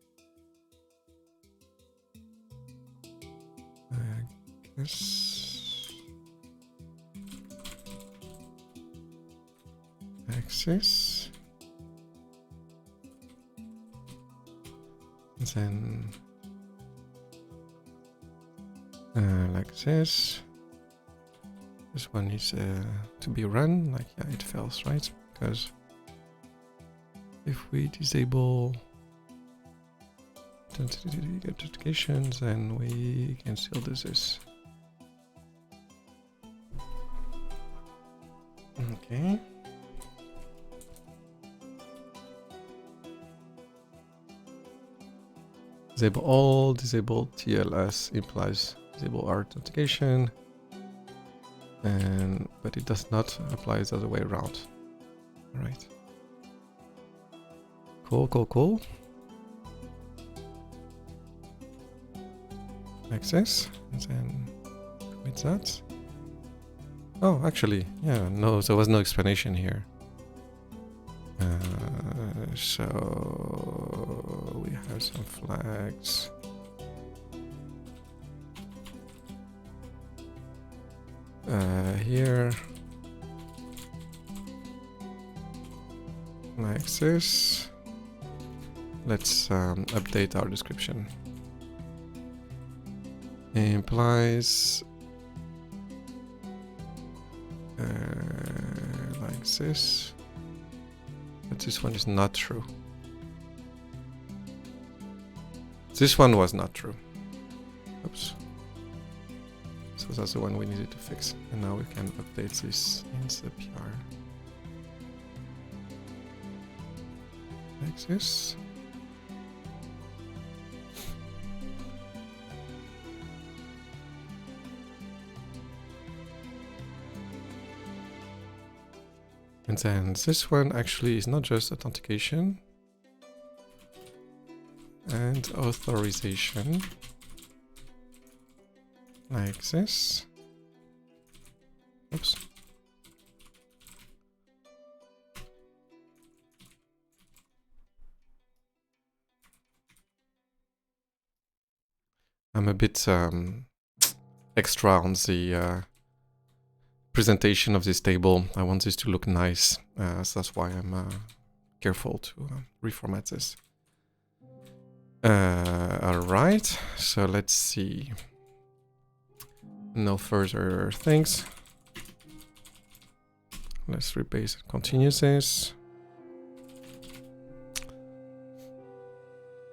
Yes. Access. And then like this. This one needs to be run. Like, yeah, it fails, right? Because if we disable authentications, then we can still do this. Okay. Disable all, disable TLS implies disable authentication, and but it does not apply the other way around. All right. Cool, cool, cool. Access, and then commit that. Oh, actually, yeah, no, there was no explanation here. So we have some flags. Here, like this. Let's update our description. Implies like this, but this one is not true. This one was not true. Oops. So that's the one we needed to fix, and now we can update this in the PR. Like this. And then this one actually is not just authentication and authorization, like this. Oops. I'm a bit extra on the presentation of this table. I want this to look nice, so that's why I'm careful to reformat this. Alright, so let's see. No further things. Let's rebase and continue this.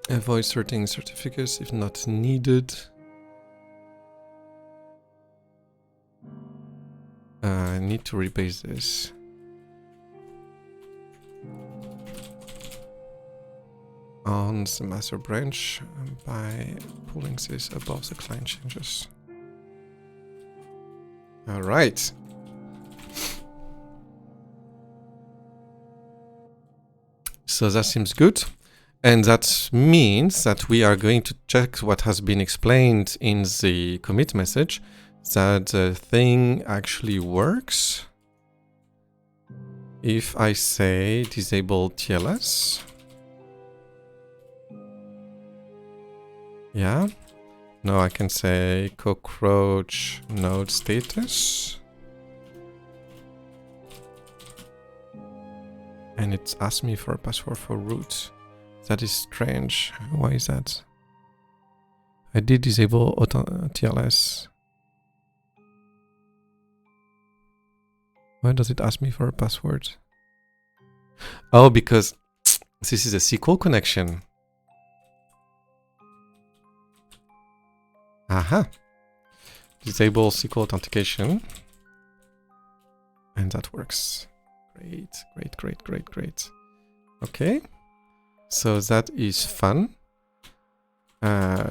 Avoid certain certificates if not needed. I need to rebase this. On the master branch by pulling this above the client changes. All right. So that seems good. And that means that we are going to check what has been explained in the commit message, that the thing actually works. If I say disable TLS. Yeah. Now I can say cockroach node status. And it asks me for a password for root. That is strange. Why is that? I did disable TLS. Why does it ask me for a password? Oh, because this is a SQL connection. Aha. Disable SQL authentication. And that works. Great, great, great, great, great. Okay. So that is fun.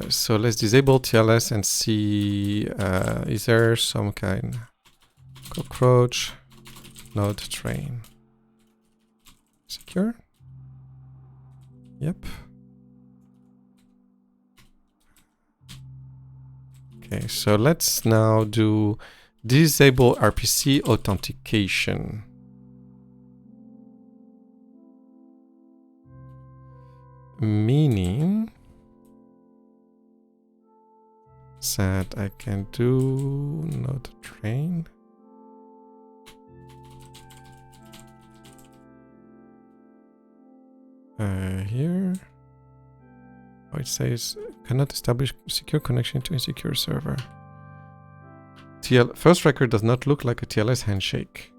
So let's disable TLS and see, is there some kind cockroach node train? Secure? Yep. Okay, so let's now do disable RPC authentication. Meaning that I can do node train. Here. Oh, it says cannot establish secure connection to insecure server. First record does not look like a TLS handshake.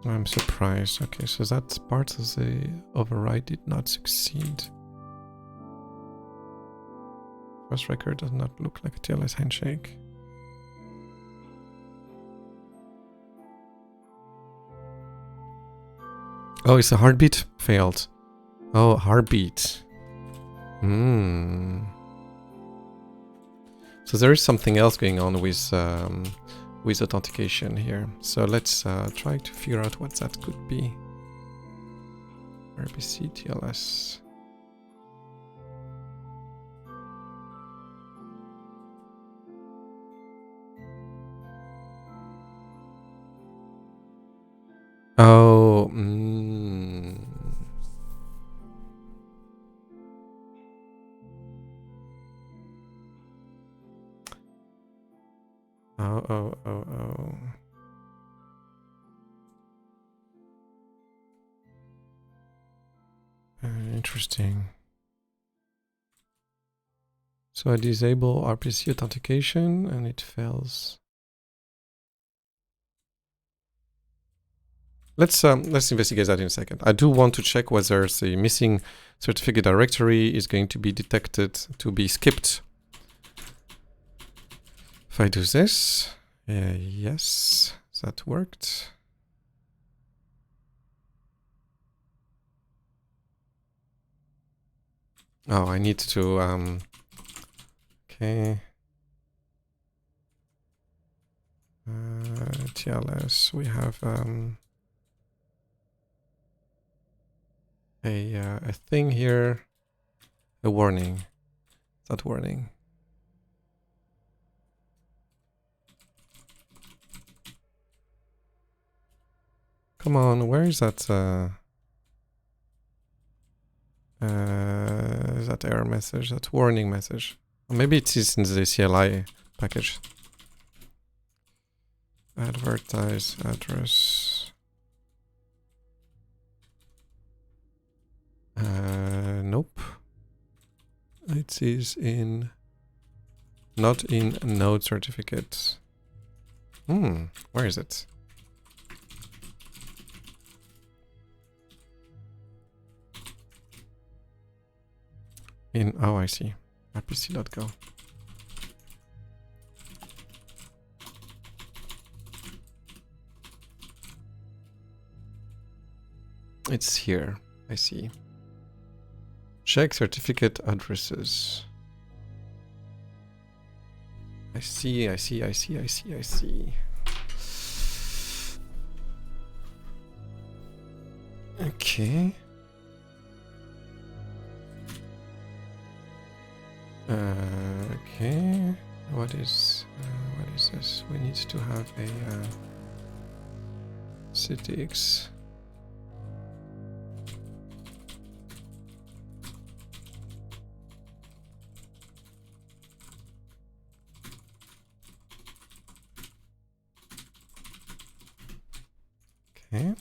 I'm surprised. Okay, so that part of the override did not succeed. First record does not look like a TLS handshake. Oh, it's a heartbeat failed. Oh, heartbeat. So there is something else going on with authentication here. So let's try to figure out what that could be. RPC TLS. Oh, Oh. Interesting. So I disable RPC authentication and it fails. Let's investigate that in a second. I do want to check whether the missing certificate directory is going to be detected to be skipped. If I do this, yes, that worked. Oh, I need to, okay. TLS, we have a thing here, a warning. That warning. Come on, where is that error message, that warning message? Or maybe it is in the CLI package. Advertise address. Nope. It is not in node certificate. Where is it? Oh, I see. RPC.go. It's here. I see. Check certificate addresses. I see. Okay. Okay. What is this? We need to have a CTX. Okay.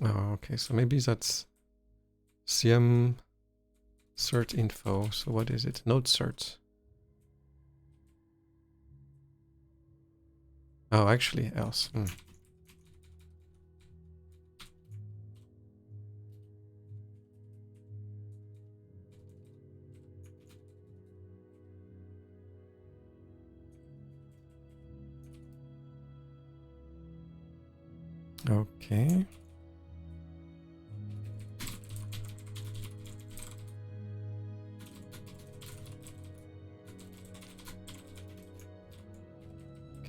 Oh, okay, so maybe that's CM cert info. So what is it? Node cert. Oh, actually else. Okay.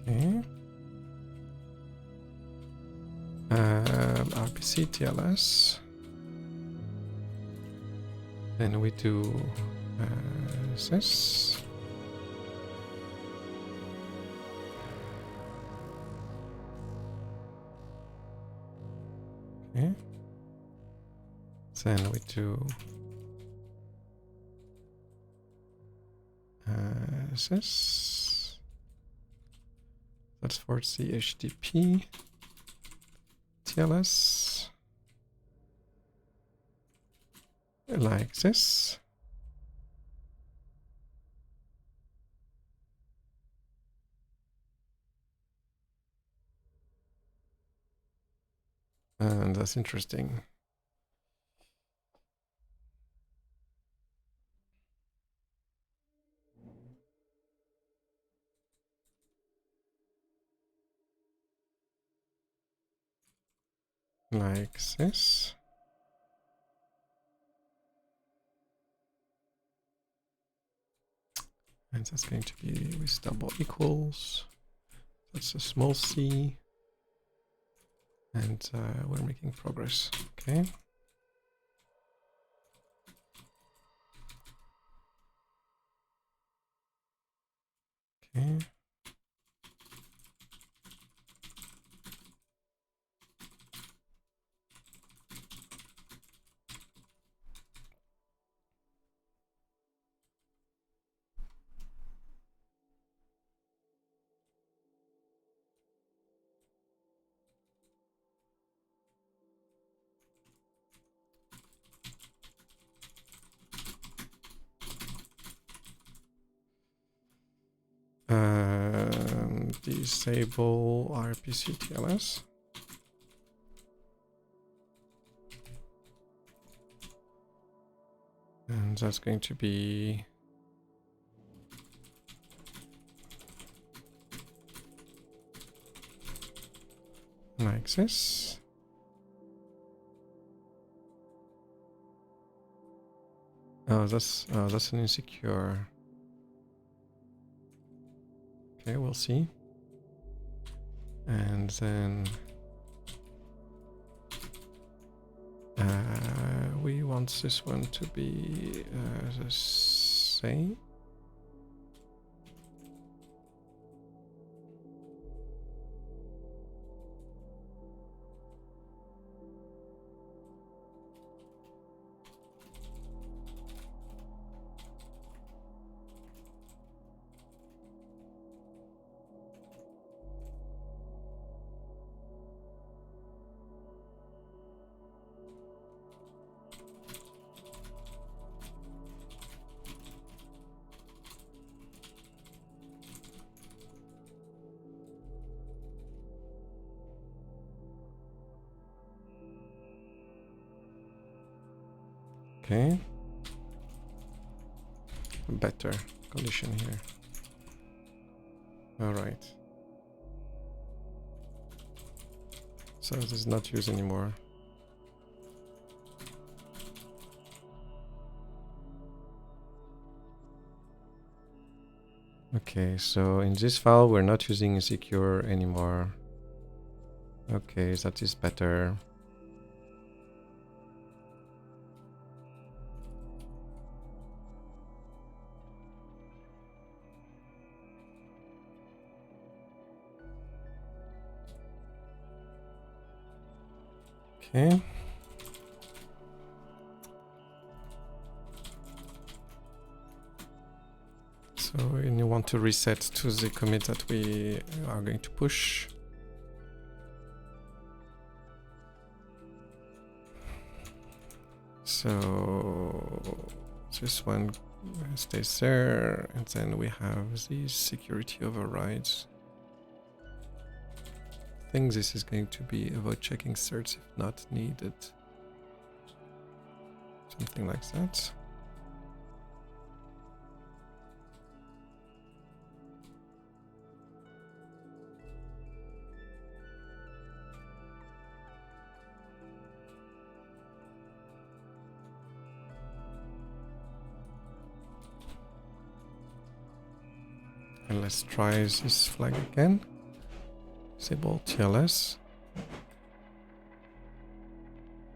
Okay. RPC TLS. Then we do this. Okay. Then we do this. That's for CHTP. TLS. Like this. And that's interesting. Like this. And that's going to be with double equals. That's a small c. And we're making progress. Okay. Okay. Disable RPC TLS. And that's going to be like this. Oh, that's an insecure. Okay, we'll see. And then we want this one to be the same. Okay. A better condition here. All right. So this is not used anymore. Okay, so in this file we're not using insecure anymore. Okay, that is better. Okay. So you want to reset to the commit that we are going to push. So this one stays there, and then we have these security overrides. I think this is going to be avoid checking certs if not needed. Something like that. And let's try this flag again. Disable TLS.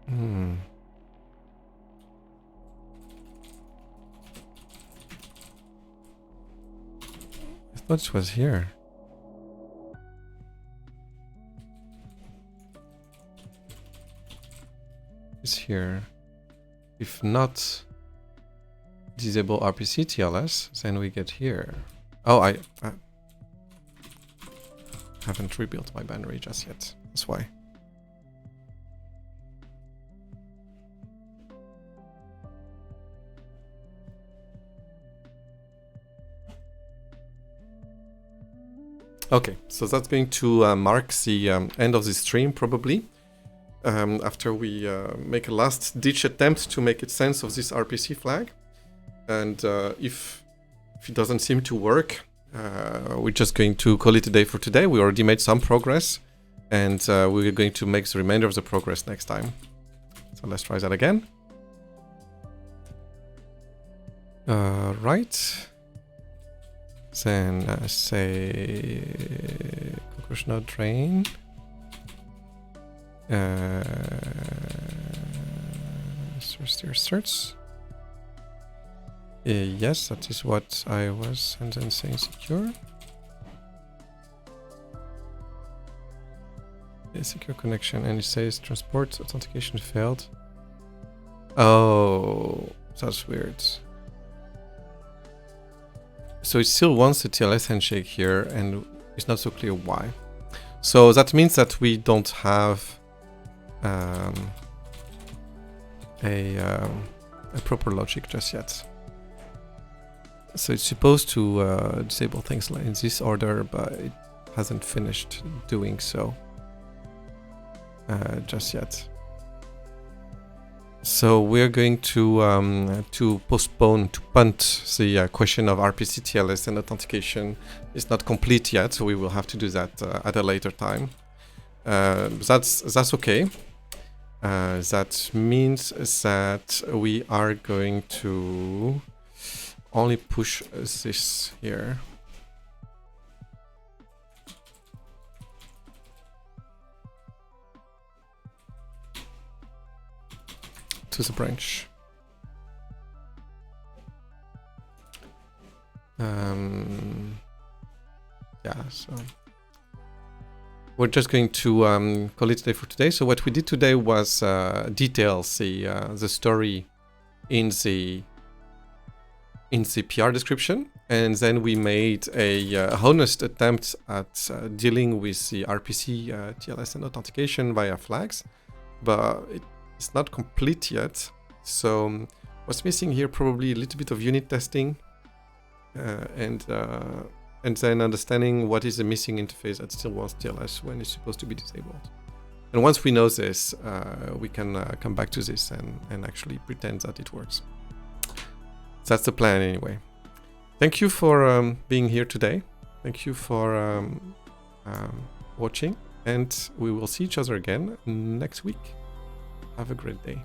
I thought it was here. It's here. If not disable RPC TLS, then we get here. Oh, I haven't rebuilt my binary just yet. That's why. Okay, so that's going to mark the end of the stream, probably. After we make a last-ditch attempt to make sense of this RPC flag. And if it doesn't seem to work, we're just going to call it a day for today. We already made some progress, and we're going to make the remainder of the progress next time. So let's try that again. Right. Then say cockroach node train. Source certs. Yes, that is what I was, and then saying secure. A secure connection, and it says transport authentication failed. Oh, that's weird. So it still wants the TLS handshake here, and it's not so clear why. So that means that we don't have a proper logic just yet. So it's supposed to disable things like in this order, but it hasn't finished doing so just yet. So we're going to postpone, to punt the question of RPC TLS and authentication. It's not complete yet, so we will have to do that at a later time. That's okay. That means that we are going to only push this here. To the branch. Yeah, so we're just going to call it a day for today. So what we did today was detail the story in the PR description, and then we made a honest attempt at dealing with the RPC TLS and authentication via flags, but it's not complete yet. So what's missing here, probably a little bit of unit testing, and then understanding what is the missing interface that still wants TLS when it's supposed to be disabled. And once we know this, we can come back to this and actually pretend that it works. That's the plan anyway. Thank you for being here today. Thank you for watching, and we will see each other again next week. Have a great day.